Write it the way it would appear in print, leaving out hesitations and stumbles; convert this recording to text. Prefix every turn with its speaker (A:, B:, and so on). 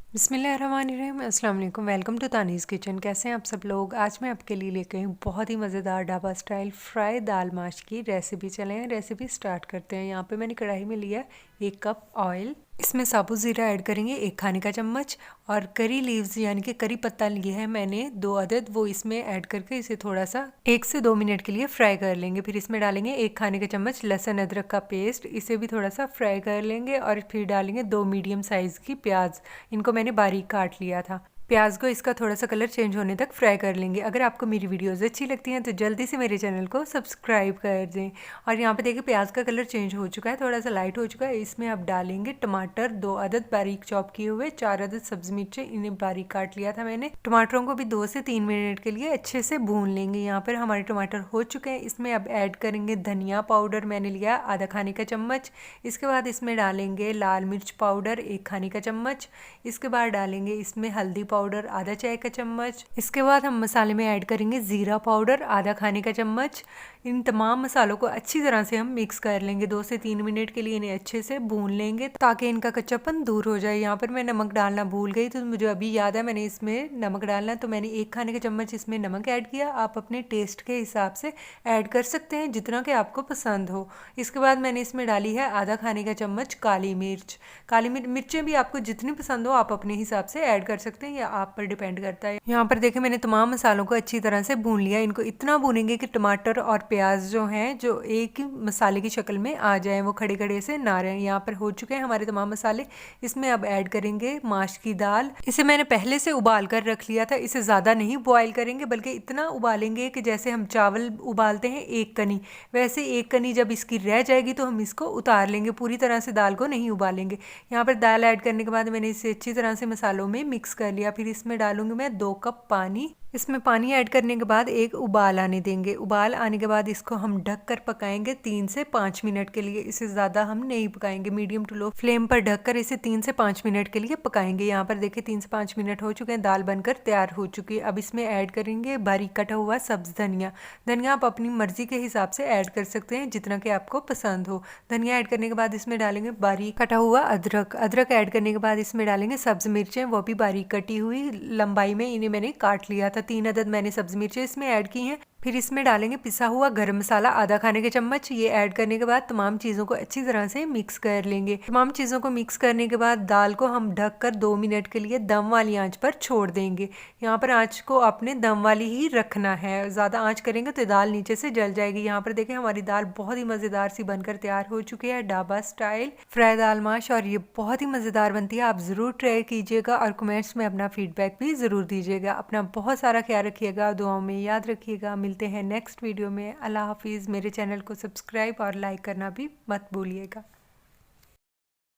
A: बिस्मिल्लाहिर्रहमानिर्रहीम। अस्सलाम वालेकुम। Welcome to Tani's kitchen. कैसे हैं आप सब लोग? आज मैं आपके लिए लेके आई हूँ बहुत ही मज़ेदार ढाबा स्टाइल फ्राई दाल माश की रेसिपी। चलें रेसिपी स्टार्ट करते हैं। यहाँ पे मैंने कढ़ाई में लिया 1 कप ऑयल। इसमें साबुत ज़ीरा ऐड करेंगे 1 खाने का चम्मच, और करी लीव्स यानी कि करी पत्ता लिए है मैंने 2 अदद, वो इसमें ऐड करके इसे थोड़ा सा 1 से 2 मिनट के लिए फ्राई कर लेंगे। फिर इसमें डालेंगे 1 खाने का चम्मच लहसुन अदरक का पेस्ट, इसे भी थोड़ा सा फ्राई कर लेंगे। और फिर डालेंगे 2 मीडियम साइज़ की प्याज, इनको मैंने बारीक काट लिया था। प्याज को इसका थोड़ा सा कलर चेंज होने तक फ्राई कर लेंगे। अगर आपको मेरी वीडियोस अच्छी लगती हैं तो जल्दी से मेरे चैनल को सब्सक्राइब कर दें। और यहाँ पे देखिए प्याज का कलर चेंज हो चुका है, थोड़ा सा लाइट हो चुका है। इसमें अब डालेंगे टमाटर 2 अदद बारीक चॉप किए हुए, 4 अदद सब्ज़ मिर्चें, इन्हें बारीक काट लिया था मैंने। टमाटरों को भी 2 से 3 मिनट के लिए अच्छे से भून लेंगे। यहाँ पर हमारे टमाटर हो चुके हैं। इसमें अब ऐड करेंगे धनिया पाउडर, मैंने लिया आधा खाने का चम्मच। इसके बाद इसमें डालेंगे लाल मिर्च पाउडर 1 खाने का चम्मच। इसके बाद डालेंगे इसमें हल्दी पाउडर आधा चाय का चम्मच। इसके बाद हम मसाले में ऐड करेंगे ज़ीरा पाउडर आधा खाने का चम्मच। इन तमाम मसालों को अच्छी तरह से हम मिक्स कर लेंगे। 2 से 3 मिनट के लिए इन्हें अच्छे से भून लेंगे ताकि इनका कच्चापन दूर हो जाए। यहाँ पर मैं नमक डालना भूल गई, तो मुझे अभी याद है मैंने इसमें नमक डालना, तो मैंने 1 खाने का चम्मच इसमें नमक ऐड किया। आप अपने टेस्ट के हिसाब से ऐड कर सकते हैं जितना कि आपको पसंद हो। इसके बाद मैंने इसमें डाली है आधा खाने का चम्मच काली मिर्च। काली मिर्चें भी आपको जितनी पसंद हो आप अपने हिसाब से ऐड कर सकते हैं, या आप पर डिपेंड करता है। यहाँ पर देखें मैंने तमाम मसालों को अच्छी तरह से भून लिया। इनको इतना भूनेंगे कि टमाटर और प्याज जो हैं जो एक मसाले की शक्ल में आ जाएं, वो खड़े खड़े से ना रहें। यहाँ पर हो चुके हैं हमारे तमाम मसाले। इसमें अब ऐड करेंगे माश की दाल। इसे मैंने पहले से उबाल कर रख लिया था। इसे ज़्यादा नहीं बॉयल करेंगे, बल्कि इतना उबालेंगे कि जैसे हम चावल उबालते हैं 1 कनी, वैसे 1 कनी जब इसकी रह जाएगी तो हम इसको उतार लेंगे। पूरी तरह से दाल को नहीं उबालेंगे। यहाँ पर दाल ऐड करने के बाद मैंने इसे अच्छी तरह से मसालों में मिक्स कर लिया। फिर इसमें डालूंगी मैं 2 कप पानी। इसमें पानी ऐड करने के बाद एक उबाल आने देंगे। उबाल आने के बाद इसको हम ढक कर पकाएंगे 3 से 5 मिनट के लिए। इसे ज़्यादा हम नहीं पकाएंगे, मीडियम टू लो फ्लेम पर ढककर इसे 3 से 5 मिनट के लिए पकाएंगे। यहाँ पर देखिए 3 से 5 मिनट हो चुके हैं, दाल बनकर तैयार हो चुकी है। अब इसमें ऐड करेंगे बारीक कटा हुआ सब्ज़ धनिया। धनिया आप अपनी मर्ज़ी के हिसाब से ऐड कर सकते हैं जितना कि आपको पसंद हो। धनिया ऐड करने के बाद इसमें डालेंगे बारीक कटा हुआ अदरक। अदरक ऐड करने के बाद इसमें डालेंगे सब्ज़ मिर्चें, वो भी बारीक कटी हुई लंबाई में, इन्हें मैंने काट लिया था। 3 अदद मैंने सब्ज़ मिर्चें इसमें ऐड की हैं। फिर इसमें डालेंगे पिसा हुआ गरम मसाला आधा खाने के चम्मच। ये ऐड करने के बाद तमाम चीज़ों को अच्छी तरह से मिक्स कर लेंगे। तमाम चीज़ों को मिक्स करने के बाद दाल को हम ढककर 2 मिनट के लिए दम वाली आंच पर छोड़ देंगे। यहाँ पर आंच को अपने दम वाली ही रखना है, ज़्यादा आंच करेंगे तो दाल नीचे से जल जाएगी। यहाँ पर देखें हमारी दाल बहुत ही मज़ेदार सी बनकर तैयार हो चुकी है, ढाबा स्टाइल फ्राई दाल माश, और ये बहुत ही मज़ेदार बनती है। आप ज़रूर ट्राई कीजिएगा और कमेंट्स में अपना फीडबैक भी ज़रूर दीजिएगा। अपना बहुत सारा ख्याल रखिएगा, दुआओं में याद रखिएगा। मिलते हैं नेक्स्ट वीडियो में। अल्लाह हाफिज़। मेरे चैनल को सब्सक्राइब और लाइक करना भी मत भूलिएगा।